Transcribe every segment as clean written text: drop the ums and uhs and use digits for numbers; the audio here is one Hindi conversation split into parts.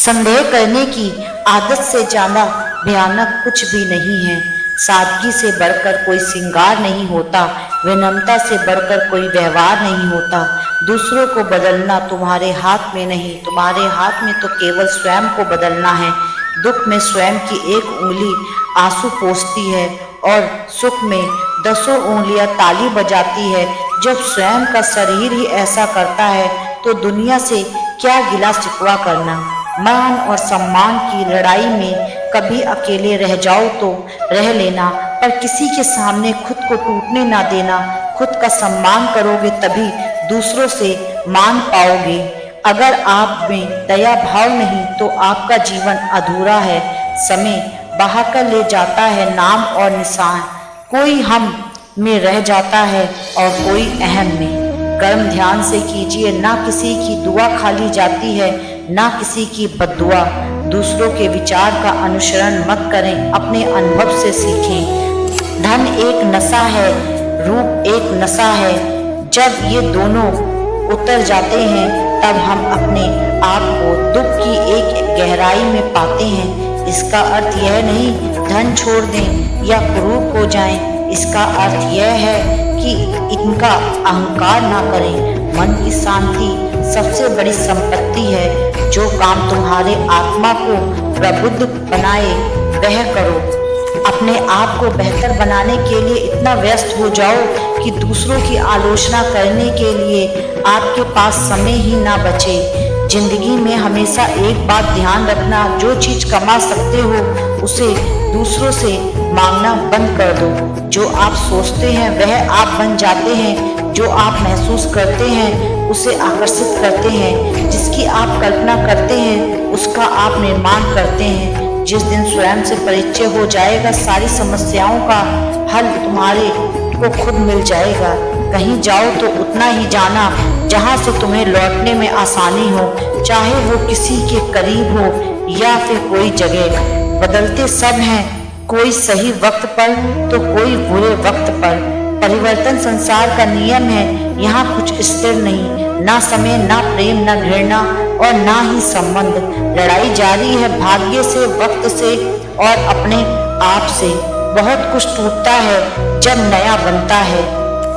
संदेह करने की आदत से ज्यादा भयानक कुछ भी नहीं है। सादगी से बढ़कर कोई श्रृंगार नहीं होता, विनम्रता से बढ़कर कोई व्यवहार नहीं होता। दूसरों को बदलना तुम्हारे हाथ में नहीं, तुम्हारे हाथ में तो केवल स्वयं को बदलना है। दुख में स्वयं की एक उंगली आंसू पोंछती है और सुख में 10 उंगलियां ताली बजाती है। जब स्वयं का शरीर ही ऐसा करता है तो दुनिया से क्या गिला शिकवा करना। मान और सम्मान की लड़ाई में कभी अकेले रह जाओ तो रह लेना, पर किसी के सामने खुद को टूटने ना देना। खुद का सम्मान करोगे तभी दूसरों से मान पाओगे। अगर आप में दया भाव नहीं तो आपका जीवन अधूरा है। समय बहाकर ले जाता है नाम और निशान, कोई हम में रह जाता है और कोई अहम में। कर्म ध्यान से कीजिए, ना किसी की दुआ खाली जाती है, ना किसी की बद्दुआ। दूसरों के विचार का अनुसरण मत करें, अपने अनुभव से सीखें। धन एक नशा है, रूप एक नशा है। जब ये दोनों उतर जाते हैं तब हम अपने आप को दुख की एक गहराई में पाते हैं। इसका अर्थ यह नहीं धन छोड़ दें या कुरूप हो जाएं। इसका अर्थ यह है कि इनका अहंकार ना करें। मन की शांति सबसे बड़ी संपत्ति है। जो काम तुम्हारे आत्मा को प्रबुद्ध बनाए वह करो। अपने आप को बेहतर बनाने के लिए इतना व्यस्त हो जाओ कि दूसरों की आलोचना करने के लिए आपके पास समय ही ना बचे। जिंदगी में हमेशा एक बात ध्यान रखना, जो चीज कमा सकते हो उसे दूसरों से मांगना बंद कर दो। जो आप सोचते हैं वह आप बन जाते हैं, जो आप महसूस करते हैं उसे आकर्षित करते हैं, जिसकी आप कल्पना करते हैं उसका आप निर्माण करते हैं। जिस दिन स्वयं से परिचय हो जाएगा सारी समस्याओं का हल तुम्हारे को खुद मिल जाएगा। कहीं जाओ तो उतना ही जाना जहां से तुम्हें लौटने में आसानी हो, चाहे वो किसी के करीब हो या फिर कोई जगह। बदलते सब हैं, कोई सही वक्त पर तो कोई बुरे वक्त पर। परिवर्तन संसार का नियम है, यहाँ कुछ स्थिर नहीं, ना समय, ना प्रेम, ना घृणा और ना ही संबंध। लड़ाई जारी है भाग्य से, वक्त से और अपने आप से। बहुत कुछ टूटता है जब नया बनता है।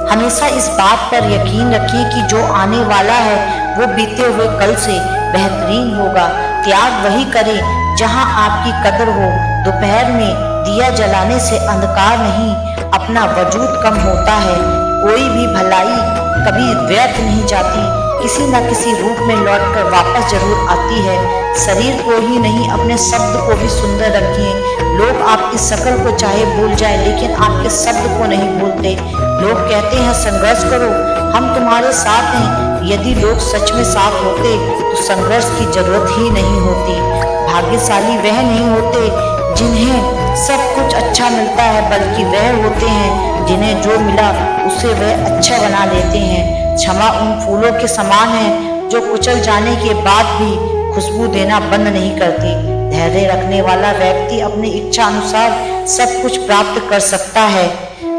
हमेशा इस बात पर यकीन रखिए कि जो आने वाला है वो बीते हुए कल से बेहतरीन होगा। त्याग वही करें जहां आपकी कदर हो। दोपहर में दिया जलाने से अंधकार नहीं, अपना वजूद कम होता है। कोई भी भलाई कभी व्यर्थ नहीं जाती, किसी न किसी रूप में लौटकर वापस जरूर आती है। शरीर को ही नहीं अपने शब्द को भी सुंदर रखें। लोग आपकी शक्ल को चाहे भूल जाए लेकिन आपके शब्द को नहीं भूलते। लोग कहते हैं संघर्ष करो, हम तुम्हारे साथ हैं। यदि लोग सच में साथ होते तो संघर्ष की जरूरत ही नहीं होती। भाग्यशाली वह नहीं होते जिन्हें सब कुछ अच्छा मिलता है, बल्कि वह होते हैं जिन्हें जो मिला उसे वह अच्छा बना लेते हैं। क्षमा उन फूलों के समान है जो कुचल जाने के बाद भी खुशबू देना बंद नहीं करती। धैर्य रखने वाला व्यक्ति अपनी इच्छा अनुसार सब कुछ प्राप्त कर सकता है।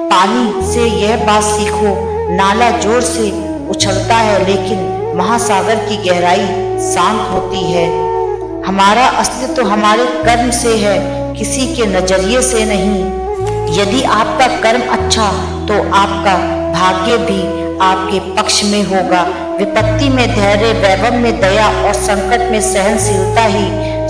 पानी से यह बात सीखो, नाला जोर से उछलता है लेकिन महासागर की गहराई शांत होती है। हमारा अस्तित्व हमारे कर्म से है, किसी के नजरिए से नहीं। यदि आपका कर्म अच्छा तो आपका भाग्य भी आपके पक्ष में होगा। विपत्ति में धैर्य, वैभव में दया और संकट में सहनशीलता ही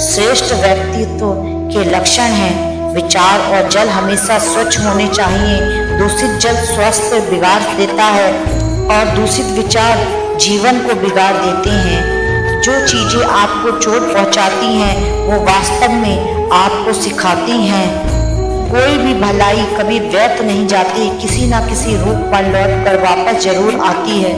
श्रेष्ठ व्यक्तित्व के लक्षण हैं। विचार और जल हमेशा स्वच्छ होने चाहिए। दूषित जल स्वास्थ्य बिगाड़ देता है और दूषित विचार जीवन को बिगाड़ देते हैं। जो चीजें आपको चोट पहुंचाती हैं वो वास्तव में आपको सिखाती हैं। कोई भी भलाई कभी व्यर्थ नहीं जाती, किसी न किसी रूप पर लौट कर वापस जरूर आती है।